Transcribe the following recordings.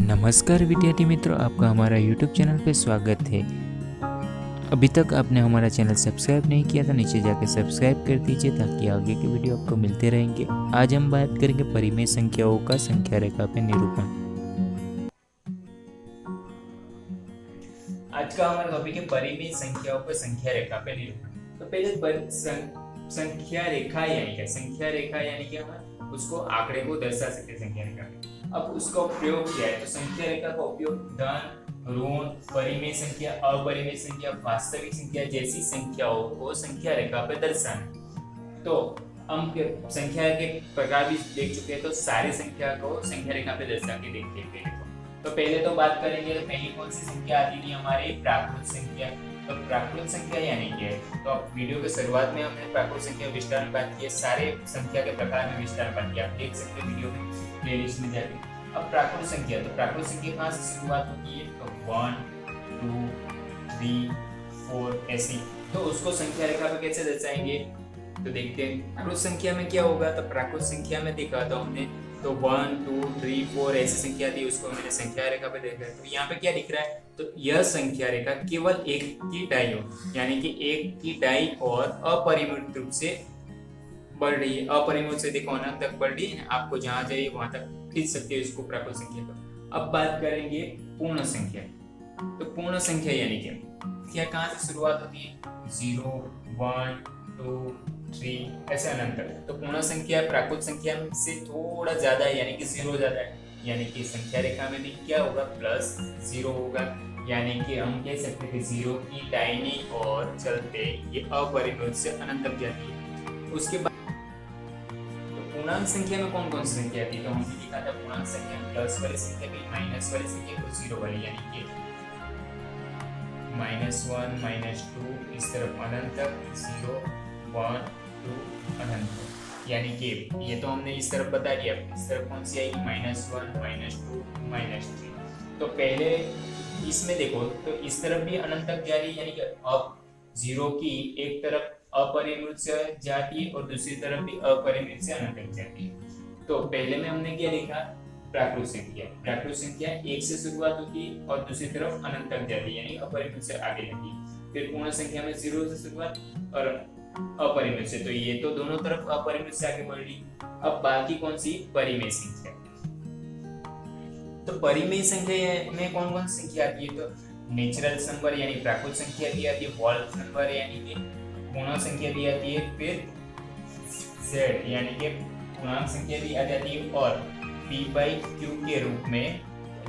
नमस्कार विद्यार्थी मित्रों, आपका हमारा YouTube चैनल पे स्वागत है। अभी तक आपने हमारा चैनल सब्सक्राइब नहीं किया तो नीचे जाकर सब्सक्राइब कर दीजिए ताकि आगे के वीडियो आपको मिलते रहेंगे। आज हम बात करेंगे परिमेय संख्याओं का संख्या रेखा पे निरूपण। आज का हमारा टॉपिक है परिमेय संख्याओं पर संख्या रेखा पे निरूपण। तो पहले संख्या रेखा यानी कि हम उसको आंकड़े को दर्शा सकते हैं संख्या रेखा पे। अब उसका प्रयोग क्या है, तो संख्या रेखा का उपयोग धन, ऋण, परिमेय संख्या, अपरिमेय संख्या, वास्तविक संख्या जैसी संख्याओं को संख्या रेखा पे दर्शाना। तो हम संख्या के प्रकार भी देख चुके हैं, तो सारी संख्या को संख्या रेखा पे दर्शा के देखते हैं। तो पहले तो बात करेंगे, तो पहली कौन सी संख्या आती थी हमारी, प्राकृत संख्या। तो प्राकृत संख्या यानी क्या है, तो आप वीडियो के शुरुआत में हमने प्राकृत संख्या विस्तार में बात की, सारे संख्या के प्रकार में विस्तार बात किया, आप देख सकते हैं वीडियो में प्लेलिस्ट में जाके। अब प्राकृत संख्या, तो प्राकृत संख्या कहाँ से शुरुआत होती है, तो 1 2 3 4 ऐसी। तो उसको संख्या रेखा पे कैसे दर्शाएंगे, तो देखते हैं प्राकृत संख्या में क्या होगा। तो प्राकृत संख्या में देखा था हमने, तो 1 2 3 4 ऐसी संख्या थी, उसको हमने संख्या रेखा पे देखा। तो यहाँ पे क्या दिख रहा है, तो यह संख्या रेखा केवल एक की डाई हो, यानी कि एक की डाई और अपरिमित रूप से बढ़ रही है। अपरिमित से देखो अनंत तक बढ़ रही है, आपको जहां चाहिए वहां तक खींच सकते हैं इसको प्राकृत संख्या का। अब बात करेंगे पूर्ण संख्या। तो पूर्ण संख्या यानी क्या कहां से शुरुआत होती है, 0 1 2 3 ऐसे अनंत तक। तो पूर्ण संख्या प्राकृत संख्या से थोड़ा ज्यादा है, यानी कि 0 ज्यादा है, यानी कि संख्या रेखा में भी क्या होगा, +0 होगा। यानी कि हम कह सकते हैं 0 की दाहिनी ओर चलते ये अपरिमित से अनंत तक जाती है। उसके बाद पूर्णांक संख्या में कौन कौन सी संख्या आती है, तो हमने लिखा था पूर्णांक संख्या में प्लस वाली संख्या भी, माइनस वाली संख्या को, 0 वाली, यानी कि -1 -2 इस तरफ अनंत तक, 0 1 2 अनंत। यानी कि ये तो हमने इस तरफ बता दिया, इस तरफ कौन सी आएगी, -1 -2 -3। तो पहले इसमें देखो, तो इस तरफ भी अनंत तक जा रही है, यानी कि अब 0 की एक तरफ अपरिमित से जाती है और दूसरी तरफ भी अपरिमित से अनंत तक जाती है। तो पहले में हमने क्या लिखा, प्राकृत संख्या 1 से शुरुआत होती है और दूसरी तरफ अनंत तक जाती है, यानी अपरिमित से आगे जाती है। फिर पूर्ण संख्या में 0 से शुरुआत और अपरिमित से, तो ये तो दोनों तरफ अपरिमित से आगे बढ़ रही। अब बाकी कौन सी, परिमेय संख्या। तो परिमेय संख्या में कौन कौन सी संख्या आती है, तो नेचुरल नंबर यानी प्राकृत संख्या भी आती है, होल नंबर यानी कि पूर्ण संख्या भी आती है, फिर z यानी कि पूर्णांक संख्या भी आ जाती है, और p/q के रूप में,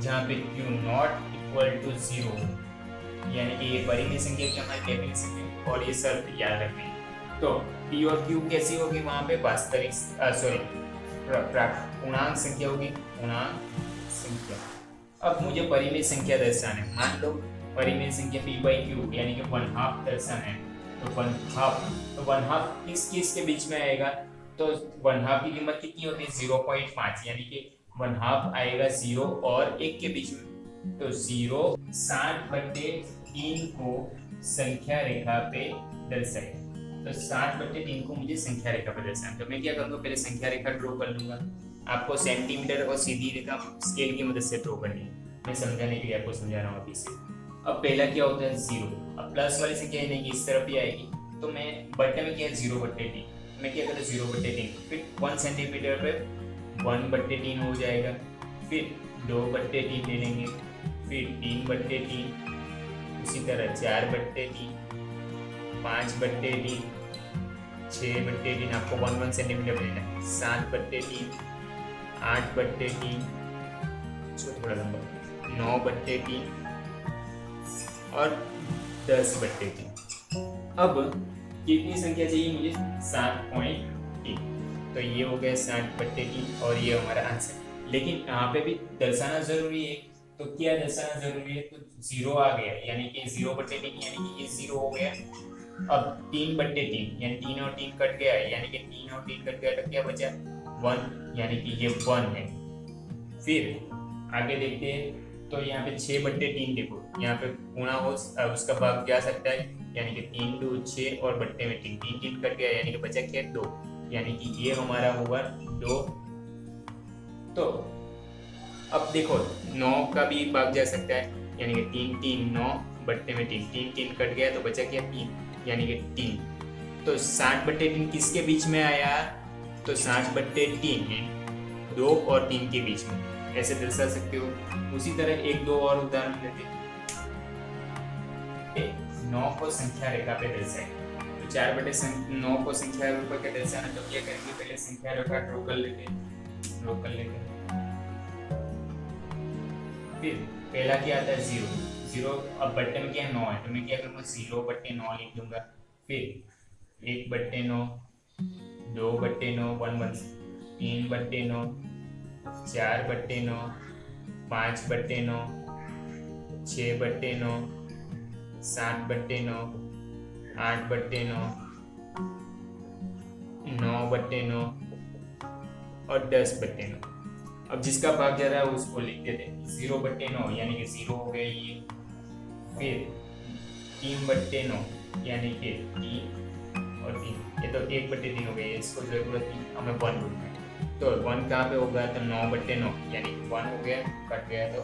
जहाँ पे q नॉट इक्वल टू 0, यानी कि ये परिमेय संख्या की हमारी डेफिनेशन है, और ये शर्त याद रखनी है। तो p और q कैसी होगी, वहां पे वास्तविक पूर्णांक संख्या होगी, पूर्णांक संख्या। अब मुझे परिमेय संख्या दर्शाना है, मान लो परिमेय संख्या p/q यानी कि 1/2 दर्शाना है। तो 1/2 किस के बीच में आएगा, तो 1/2 की कीमत कितनी होती है, 0.5, यानी कि 1/2 आएगा 0 और 1 के बीच में। तो 0 60/3 को संख्या रेखा पे दर्शाए। तो 60/3 को मुझे संख्या रेखा पे दर्शाना। तो मैं क्या करूंगा, पहले संख्या रेखा ड्रॉ कर लूंगा। आपको सेंटीमीटर और सीधी रेखा स्केल की मदद से ड्रॉ करनी है, मैं समझाने के लिए आपको समझा रहा हूँ अभी से। अब पहला क्या होता है, 0। अब प्लस वाली संख्या यानी कि इस तरफ ही आएगी, तो मैं बट्टे में क्या है, 0/3, मैं क्या करूँ, 0/3, फिर 1 सेंटीमीटर पे 1/3 हो जाएगा, फिर 2/3 ले लेंगे, फिर 3/3, उसी तरह 4/3, 5/3, 6/3, आपको 1 सेंटीमीटर लेना है, 7/3, 8/3, थोड़ा लंबा, 9/3 और 10/3। अब कितनी संख्या चाहिए मुझे, 7.3। तो ये हो गया 7/3 और ये हमारा आंसर। लेकिन यहाँ पे भी दर्शाना जरूरी है, तो क्या दर्शाना जरूरी है, तो 0 आ गया, यानी कि 0/3, यानी कि ये 0 हो गया। अब 3/3 यानी 3 और 3 कट गया, यानी कि 3 और 3 कट गया, तो क्या बचा, 1, यानी कि ये 1 है। फिर आगे देखते हैं, तो यहाँ पे 6/3 देखो, यहाँ पे गुणा हो उसका भाग जा सकता है, यानी कि 3 2 6 और बट्टे में 3 3 कट गया, यानी कि बचा क्या, 2, यानी कि ये हमारा होगा 2। तो अब देखो 9 का भी भाग जा सकता है, यानी कि 3 3 9 बट्टे में 3 3 3 कट गया तो बचा क्या 3, यानी कि 3। तो 60/3 किसके बीच में आया, तो 60/3 2 और 3 के बीच में, ऐसे दर्शा सकते हो। उसी तरह एक दो और उदाहरण लेते हैं। 9 को संख्या रेखा पे दर्शाए, तो 4/9 को संख्या रेखा पे दर्शाना, तो क्या करेंगे, पहले संख्या रेखा ड्रॉ कर लेते हैं। फिर पहला क्या आता है 0, अब बट्टे में क्या 9 है, तो मैं क्या करूँगा 0/9 लिख दूंगा। फिर 1/9, 2/9 1 1, 3/9, 4/9, 5/9, 6/9, 7/9, 8/9, 9/9 और 10/9। अब जिसका भाग जा रहा है उसको लिख देते हैं 0/9, यानी कि 0 हो गया ये। फिर 3/9, यानी कि 3 और 3, ये तो 1/3 हो गया, इसको जरूरत नहीं, हमें 1 ढूंढना है। तो 1 कहाँ पे होगा, तो 9/9, यानी कि 1 हो गया, कट गया तो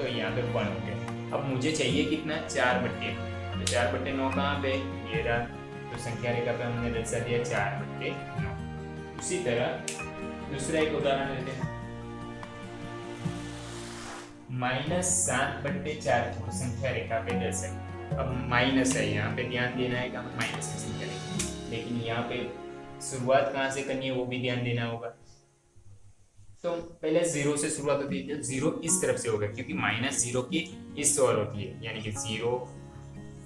यहाँ पे 1 हो गया। अब मुझे चाहिए कितना 4/9, तो 4/9 कहाँ पे, ये रहा, तो संख्या रेखा पे हमने दर्शा दिया 4/9। उसी तरह दूसरा एक उदाहरण लेते हैं, -7/4 को संख्या रेखा पे दर्शाए। अब माइनस है, यहाँ पे ध्यान देना है कि हमें माइनस की संख्या रेखा, लेकिन यहाँ पे शुरुआत कहाँ से करनी है वो भी ध्यान देना होगा। तो पहले 0 से शुरुआत होती है, 0 इस तरफ से होगा क्योंकि -0 की इस ओर होती है, यानी कि 0।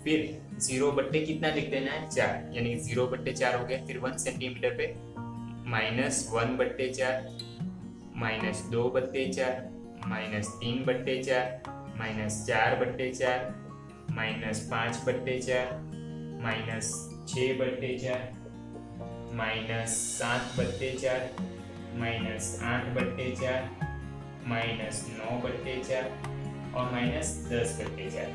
फिर 0 बट्टे कितना लिख देना है 4, यानी कि 0/4 हो गया। फिर 1 सेंटीमीटर पे -1/4, -2/4, -3/4, -4/4, -5/4, -6/4, -7/4, -8/4, -9/4 और -10/4।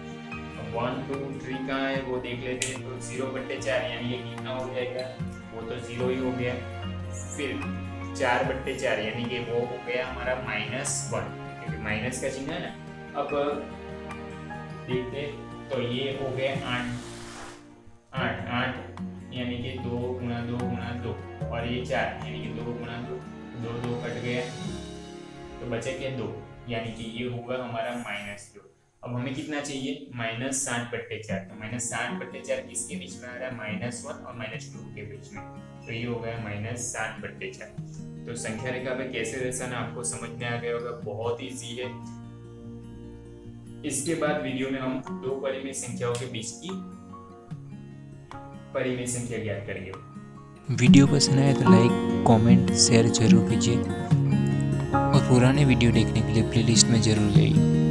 1 2 3 कहाँ है वो देख लेते हैं। तो 0/4 यानी ये कितना हो जाएगा, वो तो 0 ही हो गया। फिर 4/4 यानी कि वो हो गया हमारा -1, क्योंकि माइनस का चिन्ह है ना। अब देखते तो ये हो गया 8 यानी कि 2 × 2 × 2 और ये 4 यानी कि 2 × 2 2 कट गया तो बचे क्या 2, यानी कि ये होगा हमारा -2। अब हमें कितना चाहिए -7/4, तो -7/4 किसके बीच में आ रहा है, -1 और -2 के बीच में, तो ये हो गया -7/4। तो संख्या रेखा पे कैसे दर्शाना आपको समझ में आ गया होगा, बहुत ईजी है। इसके बाद वीडियो में हम दो परिमेय संख्याओं के बीच की परिमेय संख्या ज्ञात करेंगे। वीडियो पसंद आए तो लाइक, कमेंट, शेयर जरूर कीजिए और पुराने वीडियो देखने के लिए प्लेलिस्ट में जरूर जाइए।